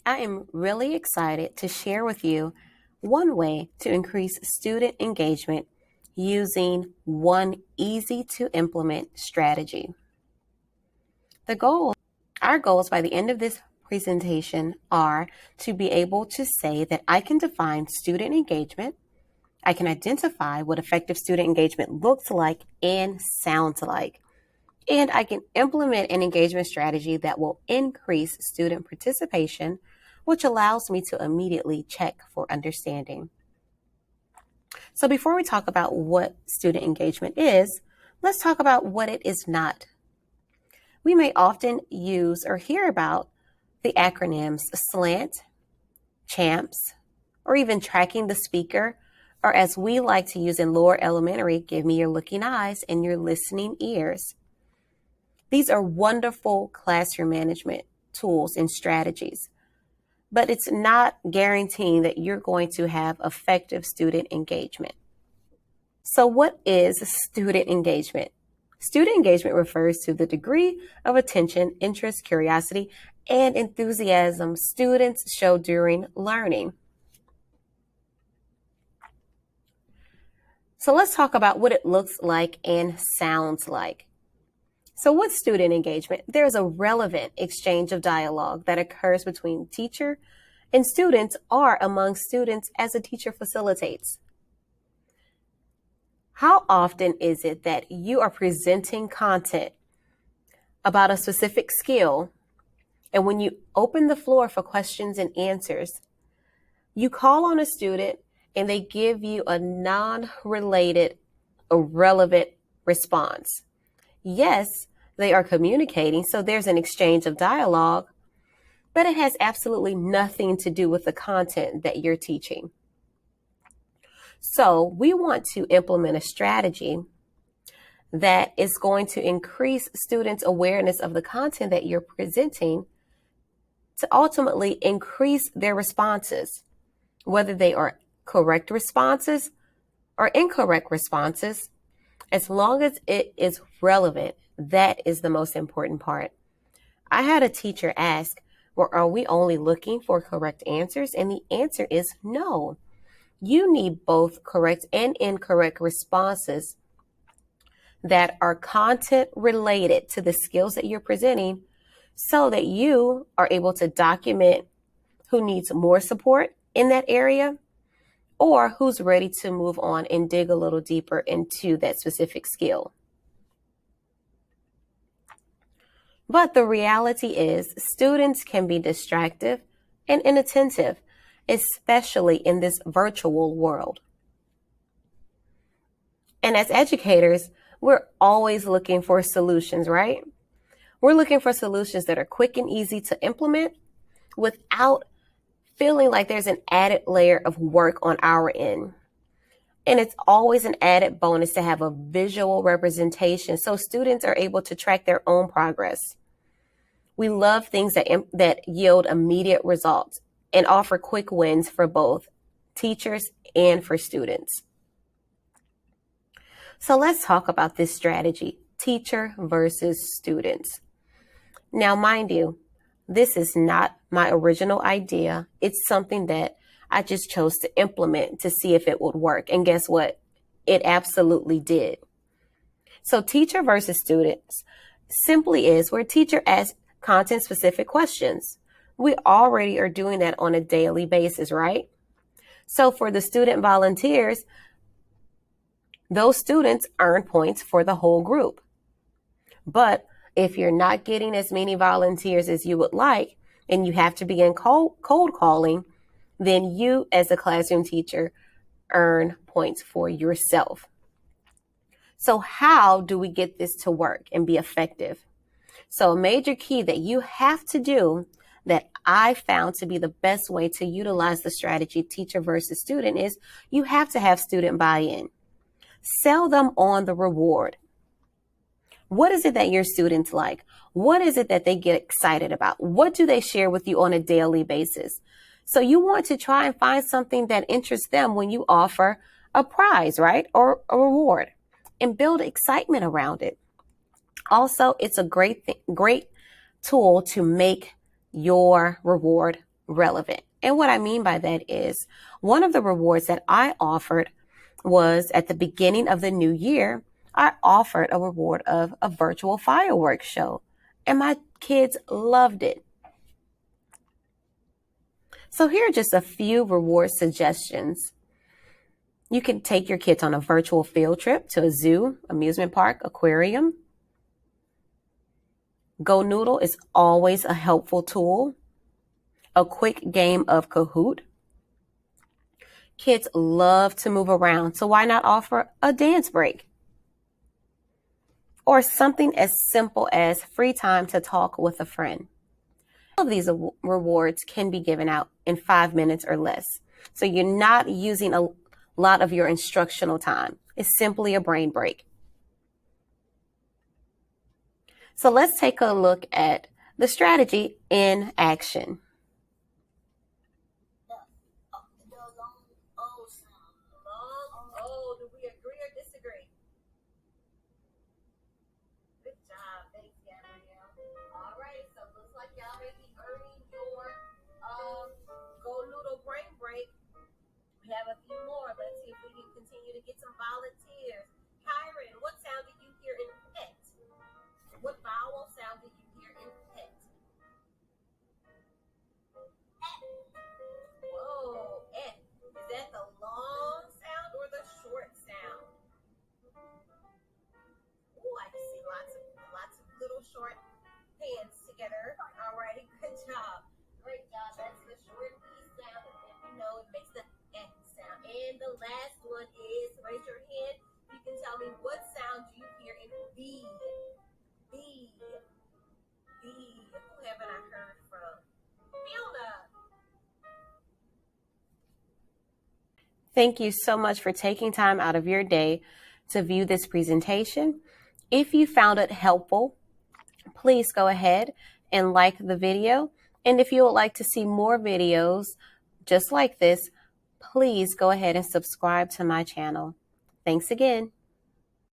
I am really excited to share with you one way to increase student engagement using one easy to implement strategy. Our goals by the end of this presentation are to be able to say that I can define student engagement, I can identify what effective student engagement looks like and sounds like, and I can implement an engagement strategy that will increase student participation, which allows me to immediately check for understanding. So before we talk about what student engagement is, let's talk about what it is not. We may often use or hear about the acronyms SLANT, CHAMPS, or even tracking the speaker, or as we like to use in lower elementary, give me your looking eyes and your listening ears. These are wonderful classroom management tools and strategies, but it's not guaranteeing that you're going to have effective student engagement. So what is student engagement? Student engagement refers to the degree of attention, interest, curiosity, and enthusiasm students show during learning. So let's talk about what it looks like and sounds like. So what's student engagement? There's a relevant exchange of dialogue that occurs between teacher and students or among students as a teacher facilitates. How often is it that you are presenting content about a specific skill, and when you open the floor for questions and answers, you call on a student and they give you a non-related, irrelevant response? Yes, they are communicating, so there's an exchange of dialogue, but it has absolutely nothing to do with the content that you're teaching. So we want to implement a strategy that is going to increase students' awareness of the content that you're presenting to ultimately increase their responses, whether they are correct responses or incorrect responses. As long as it is relevant, that is the most important part. I had a teacher ask, well, are we only looking for correct answers? And the answer is no. You need both correct and incorrect responses that are content related to the skills that you're presenting so that you are able to document who needs more support in that area or who's ready to move on and dig a little deeper into that specific skill. But the reality is students can be distracted and inattentive, especially in this virtual world. And as educators, we're always looking for solutions, right? We're looking for solutions that are quick and easy to implement without feeling like there's an added layer of work on our end. And it's always an added bonus to have a visual representation so students are able to track their own progress. We love things that yield immediate results and offer quick wins for both teachers and for students. So let's talk about this strategy, teacher versus students. Now, mind you, this is not my original idea. It's something that I just chose to implement to see if it would work. And guess what? It absolutely did. So teacher versus students simply is where teacher asks content specific questions. We already are doing that on a daily basis, right? So for the student volunteers, those students earn points for the whole group. But if you're not getting as many volunteers as you would like, and you have to begin cold calling, then you as a classroom teacher earn points for yourself. So how do we get this to work and be effective? So a major key that you have to do that I found to be the best way to utilize the strategy teacher versus student is you have to have student buy-in. Sell them on the reward. What is it that your students like? What is it that they get excited about? What do they share with you on a daily basis? So you want to try and find something that interests them when you offer a prize, right? Or a reward, and build excitement around it. Also, it's a great tool to make your reward relevant. And what I mean by that is one of the rewards that I offered was at the beginning of the new year, I offered a reward of a virtual fireworks show, and my kids loved it. So here are just a few reward suggestions. You can take your kids on a virtual field trip to a zoo, amusement park, aquarium. GoNoodle is always a helpful tool. A quick game of Kahoot. Kids love to move around, so why not offer a dance break? Or something as simple as free time to talk with a friend. All of these rewards can be given out in 5 minutes or less. So you're not using a lot of your instructional time. It's simply a brain break. So let's take a look at the strategy in action. Do we agree or disagree? Good job. Thanks, Gabrielle. All right, so looks like y'all may be earning your GoNoodle brain break. We have a few more. Let's see if we can continue to get some volunteers. Kyron, what sound did you hear in pet? What vowel sound did you hear in pet? Whoa, F. Is that the long sound or the short sound? Ooh, I can see lots of little short hands together. All righty, good job. Great job. That's the short E sound, and you know it makes the F sound. And the last one is, raise your hand. You can tell me what sound you hear in B. B. B. Who haven't I heard from? Fiona. Thank you so much for taking time out of your day to view this presentation. If you found it helpful, please go ahead and like the video. And if you would like to see more videos just like this, please go ahead and subscribe to my channel. Thanks again.